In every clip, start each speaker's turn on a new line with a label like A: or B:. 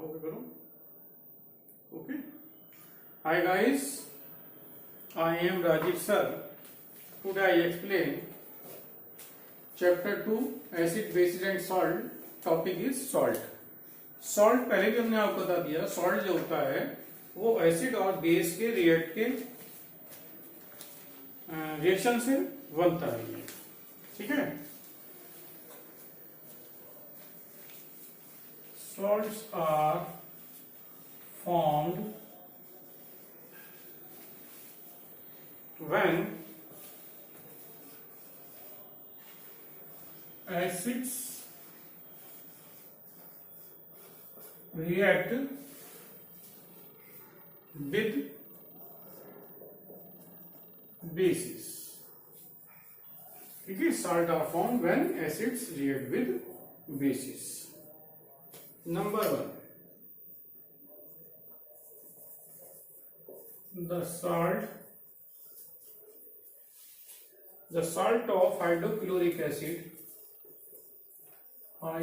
A: Okay करो. Okay. Hi guys, I am Rajiv sir. Today I explain chapter 2 acid, bases and salt. Topic is salt. Salt पहले भी हमने आपको बता दिया. Salt जो होता है वो एसिड और बेस के रिएक्शन से बनता है ये. ठीक है. Salts are formed when acids react with bases. ठीक है. Salt are formed when acids react with bases. Number 1, the salt of hydrochloric acid are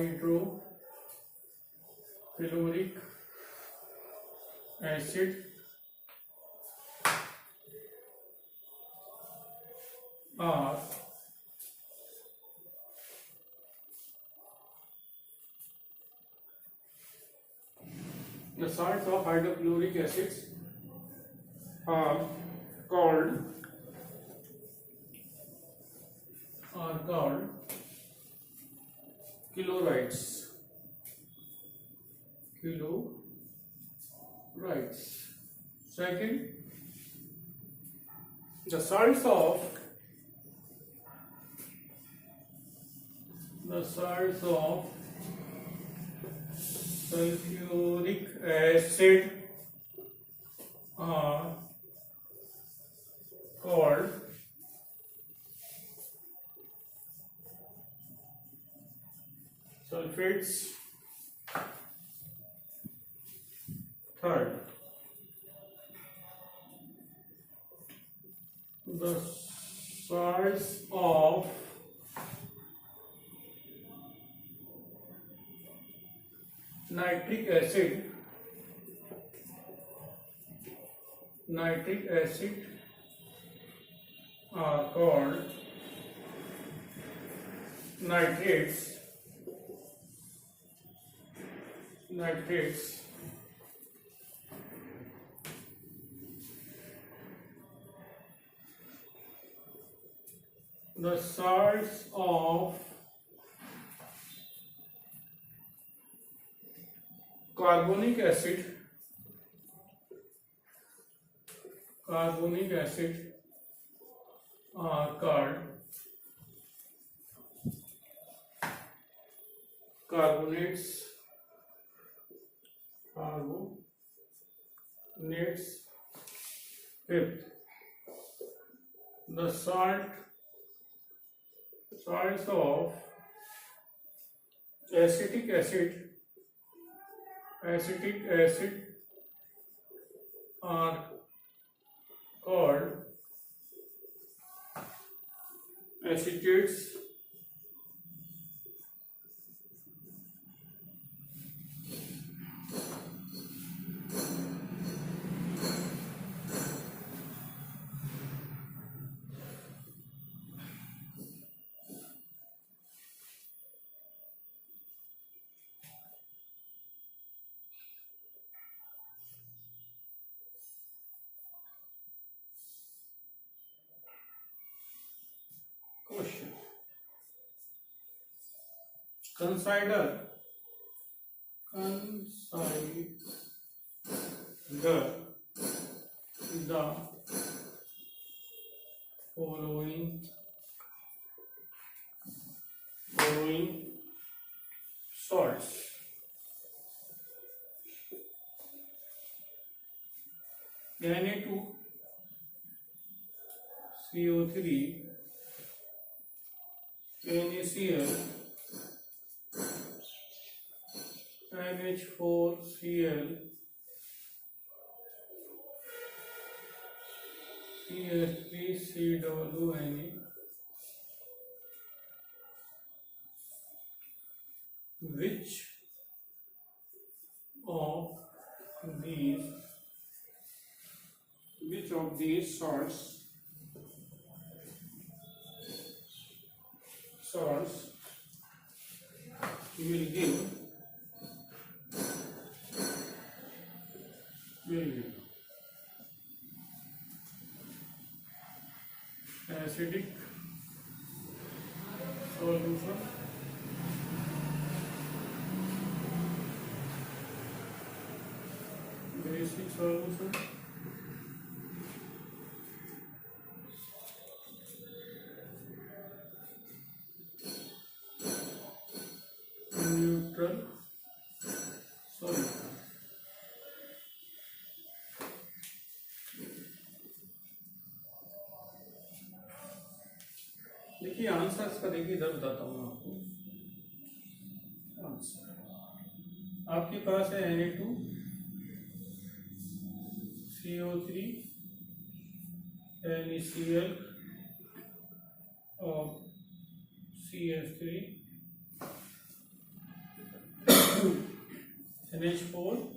A: the salts of hydrochloric acids are called chlorides. Second, the salts of sulfuric acid are called sulfates. Third, the salts of nitric acid are called nitrates. The salts of carbonic acid are called carbonates. Fifth, the salts of acetic acid are called acetates. Question. Consider the following salts. Na2CO3, NaCl, NH4Cl, CH3COONA, which of these, which of these salts will give acidic solution, basic solution, neutral solution. देखिए answer इसका, देखिए इधर बताता हूँ आपको answer. आपके पास है Na2CO3 NaCl और CH3 NH4Cl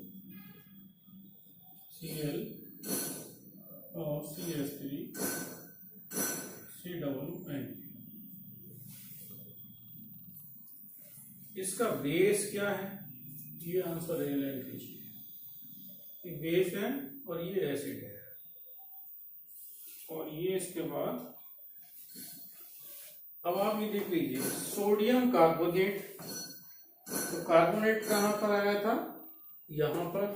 A: और CH3 CN। इसका बेस क्या है, ये आंसर रियलाइज कीजिए। ये बेस है और ये एसिड है, और ये इसके बाद अब आप ये देख लीजिए सोडियम कार्बोनेट। तो कार्बोनेट कहाँ पर आया था, यहां पर।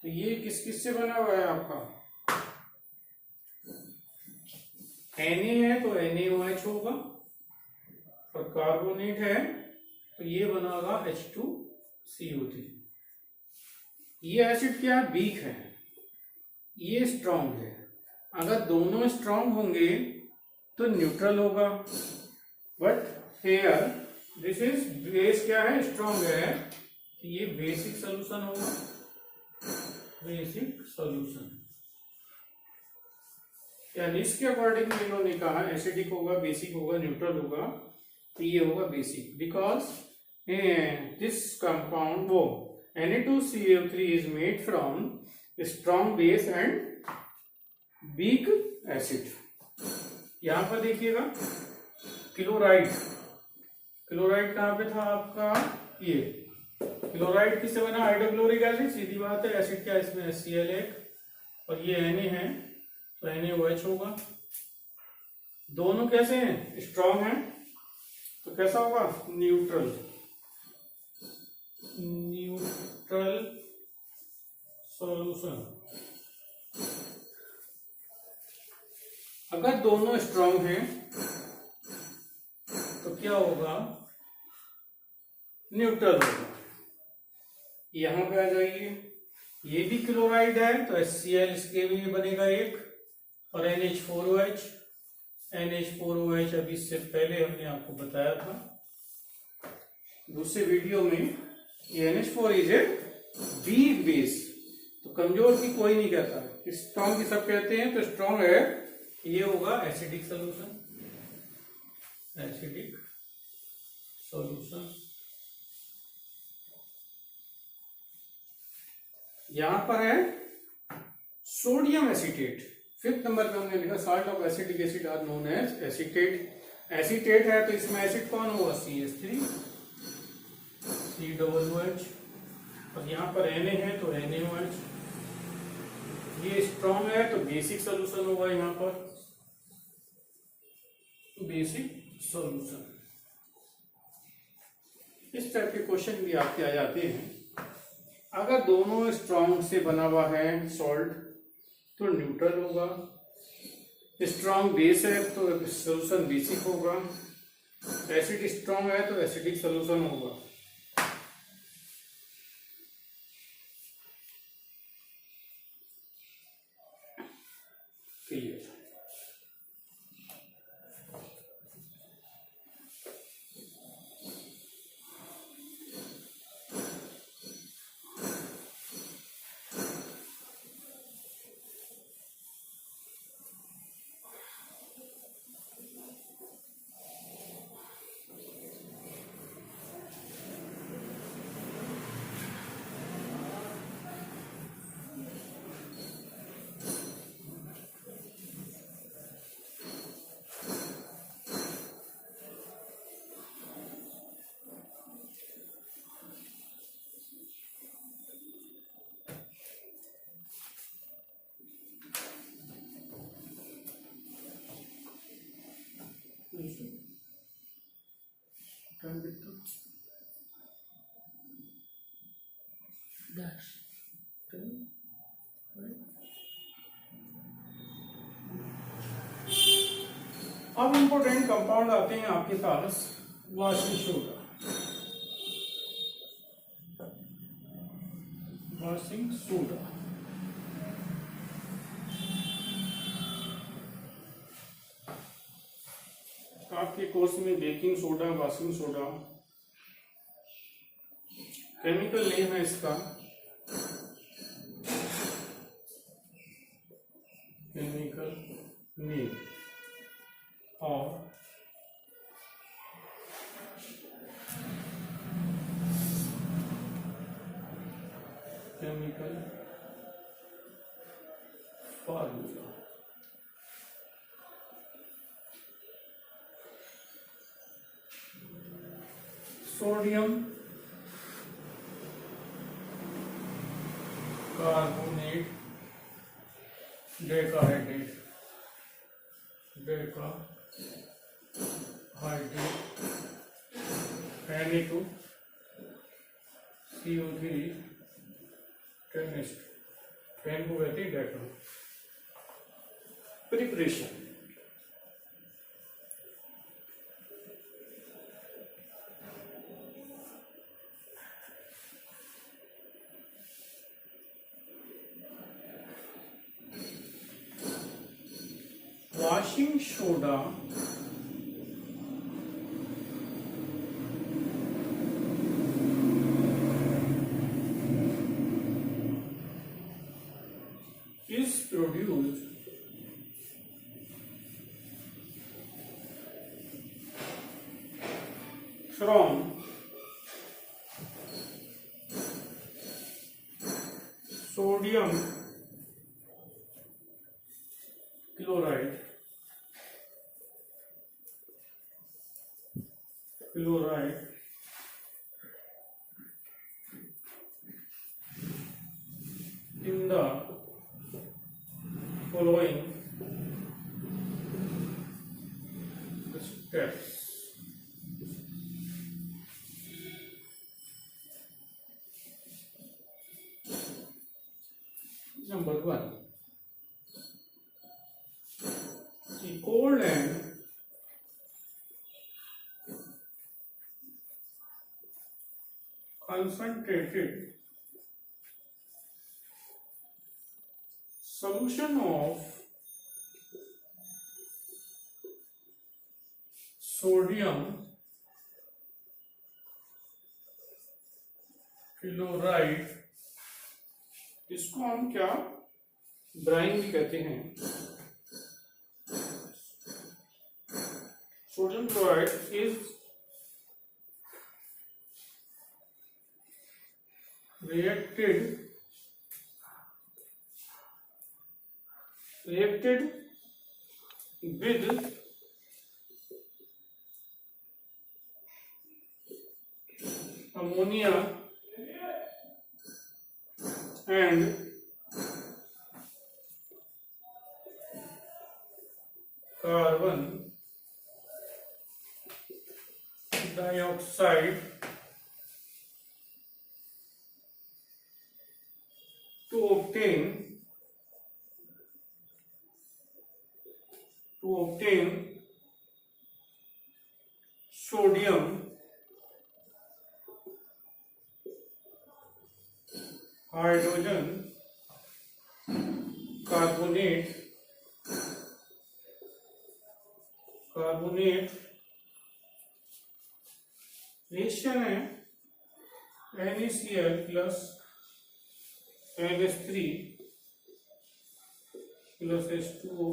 A: तो ये किस किस से बना हुआ है आपका, Na है तो NaOH होगा, और कार्बोनेट है तो ये बनागा H2CO3। ये एसिड क्या है, वीक है, ये स्ट्रांग है। अगर दोनों स्ट्रांग होंगे तो न्यूट्रल होगा, but here this is base क्या है, स्ट्रांग है, तो ये बेसिक सॉल्यूशन होगा, बेसिक सॉल्यूशन। यानी इसके अकॉर्डिंग इन्होंने कहा एसिडिक होगा, बेसिक होगा, न्यूट्रल होगा, तो ये होगा बेसिक। बिकॉज दिस कंपाउंड वो Na2CO3 is made from strong base and weak acid। यहां पर देखिएगा क्लोराइड, क्लोराइड कहां पे था आपका, ये क्लोराइड किससे बना, हाइड्रोक्लोरिक एसिड। सीधी बात है, एसिड क्या इसमें HCl है, और ये Na है तो NaOH होगा। दोनों कैसे हैं, स्ट्रॉन्ग हैं, तो कैसा होगा, न्यूट्रल, न्यूट्रल सॉल्यूशन। अगर दोनों स्ट्रॉन्ग हैं तो क्या होगा, न्यूट्रल होगा। यहां पे आ जाइए, ये भी क्लोराइड है तो HCl इसके भी बनेगा एक, और NH4OH। NH4OH अभी इससे पहले हमने आपको बताया था दूसरे वीडियो में, NH4 is a weak base. तो कमजोर की कोई नहीं कहता, स्ट्रॉन्ग की सब कहते हैं, तो स्ट्रॉन्ग है, ये होगा एसिडिक सॉल्यूशन, एसिडिक सॉल्यूशन। यहां पर है सोडियम एसीटेट। 5th नंबर पे हमने लिखा salt of acetic acid are known as acetate. Acetate है तो इसमें एसिड कौन होगा, CH3 COOH, और यहाँ पर Na है तो NaOH। ये स्ट्रॉन्ग है तो बेसिक सॉल्यूशन होगा, यहाँ पर बेसिक सॉल्यूशन। इस टाइप के क्वेश्चन भी आपके आ जाते हैं। अगर दोनों स्ट्रॉन्ग से बना हुआ है सॉल्ट तो न्यूट्रल होगा, स्ट्रॉन्ग बेस है तो सॉल्यूशन बेसिक होगा, एसिड स्ट्रॉन्ग है तो एसिडिक सॉल्यूशन होगा। क्लियर। डैश। अब इंपोर्टेंट कंपाउंड आते हैं आपके पास वाशिंग सोडा। वाशिंग सोडा आपके कोर्स में baking soda, washing soda chemical name है इसका, केमिकल नेम, और chemical formula. Sodium carbonate decahydrate, Na2CO3 chemist, ten को कहते हैं deca. Preparation washing soda is produced from sodium chloride in the following steps. Number 1, the cold and concentrated solution of sodium chloride, इसको हम क्या Bryan भी कहते हैं। Sodium chloride is reacted with ammonia and carbon dioxide to obtain sodium hydrogen carbonate reaction है NaCl plus NH3 plus H2O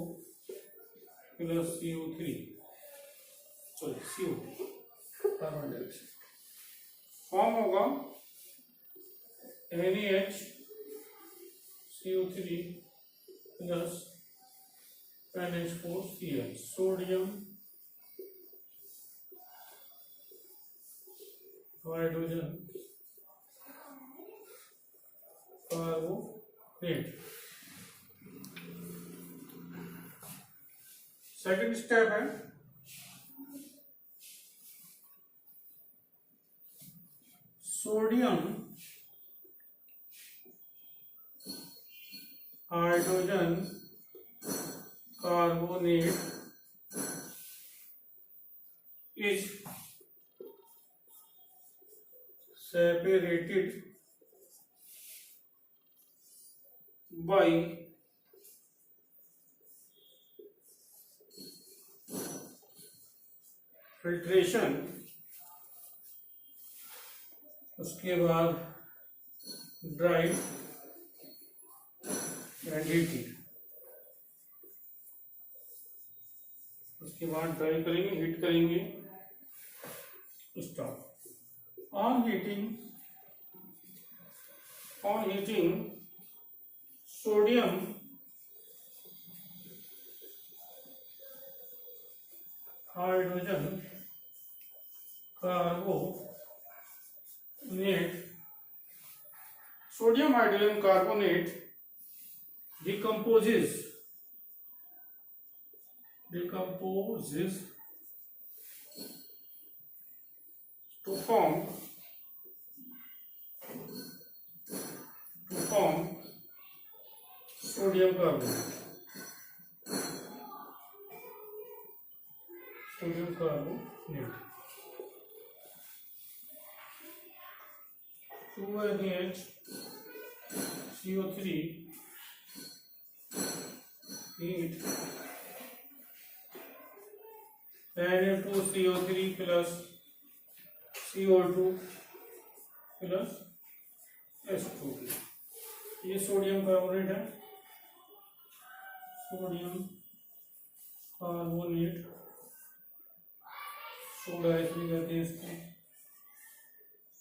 A: plus CO3 CO carbon dioxide form होगा NaHCO3 plus NH4Cl, sodium hydrogen carbonate. Second step है sodium hydrogen carbonate is separated by filtration, उसके बाद dry and heating, उसके बाद dry करेंगे, heat करेंगे, stop. On heating sodium hydrogen carbonate, sodium hydrogen carbonate decomposes to form sodium carbonate, NH CO3 heat Na2CO3 plus CO2 plus H2। ये sodium carbonate है, sodium carbonate, soda S भी कहते हैं इसको,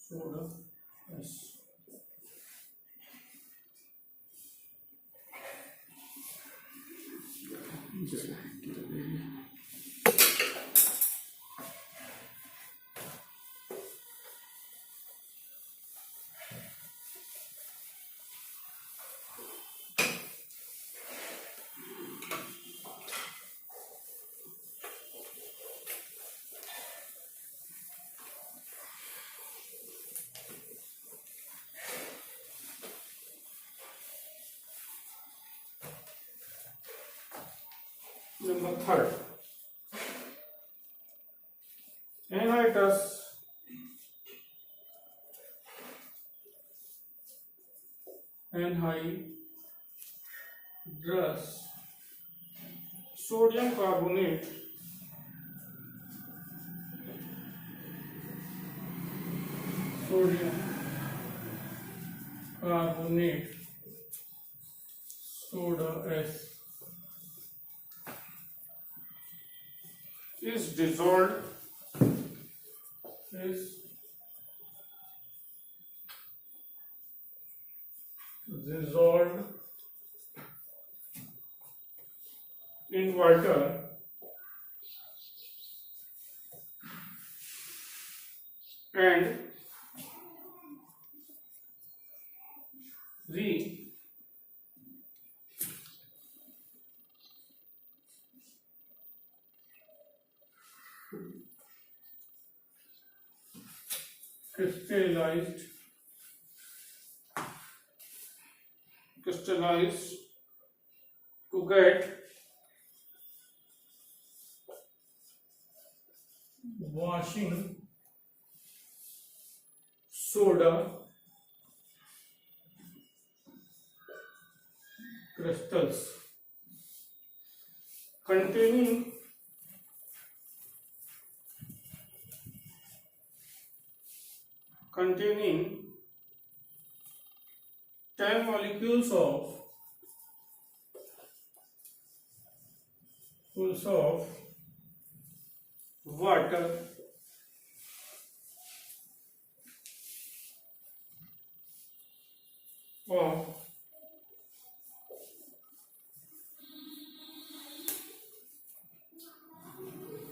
A: soda S. Number 3, anhydrous sodium carbonate soda S is dissolved in water and crystallized to get washing soda crystals containing 10 molecules of water of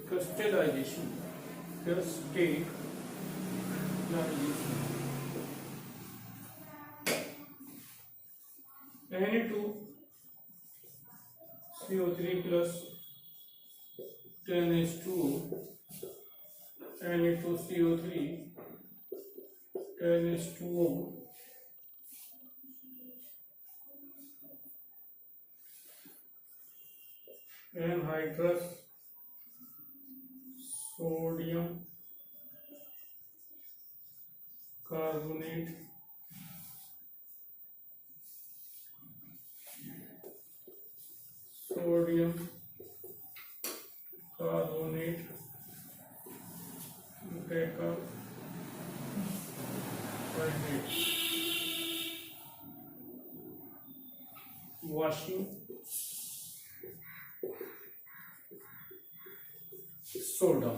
A: crystallization Na2CO3 plus 10H2O, Na2CO3 10H2O anhydrous sodium carbonate sodium carbonate decarbonate washing soda.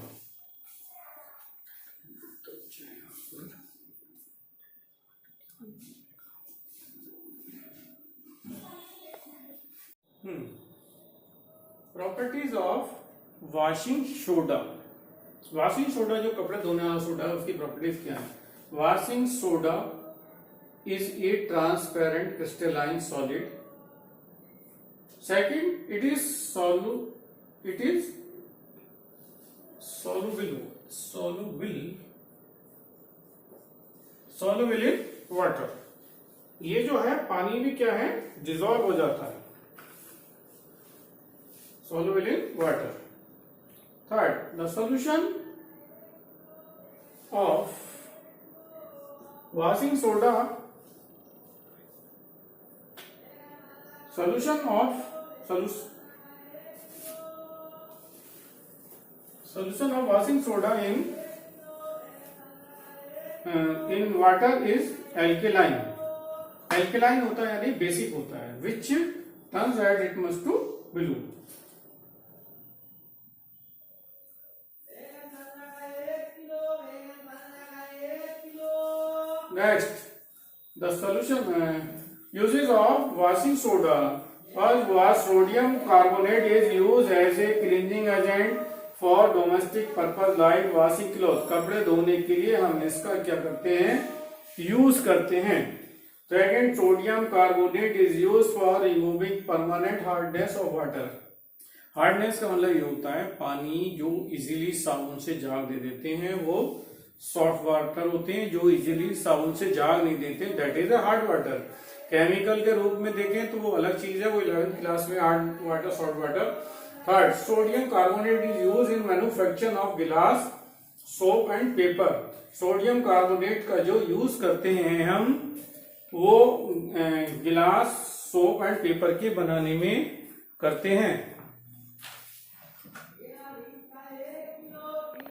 A: Properties of washing soda. Washing soda जो कपड़े धोने वाला soda है उसकी properties क्या है? Washing soda is a transparent crystalline solid. Second, it is soluble in water. ये जो है पानी में क्या है, डिजॉल्व हो जाता है, soluble in water। Third, the solution of washing soda washing soda in water is alkaline। alkaline होता है यानी बेसिक होता है, which turns it must to blue। Next, the solution uses of washing soda। First, sodium carbonate is used as a cleansing agent for domestic purpose like washing clothes। कपड़े धोने के लिए हम इसका क्या करते हैं, यूज करते हैं। Second, sodium carbonate is used for removing permanent hardness of water। Hardness का मतलब ये होता है पानी जो इजीली साबुन से झाग दे देते हैं वो सॉफ्ट वाटर होते हैं, जो इजीली साबुन से झाग नहीं देते that is a hard water. Chemical के रूप में देखें तो वो अलग चीज है, वो 11th क्लास में hard water soft water. Third, sodium carbonate is use in manufacture of glass soap and paper. Sodium carbonate का जो यूज करते हैं हम वो गिलास सोप एंड पेपर के बनाने में करते हैं।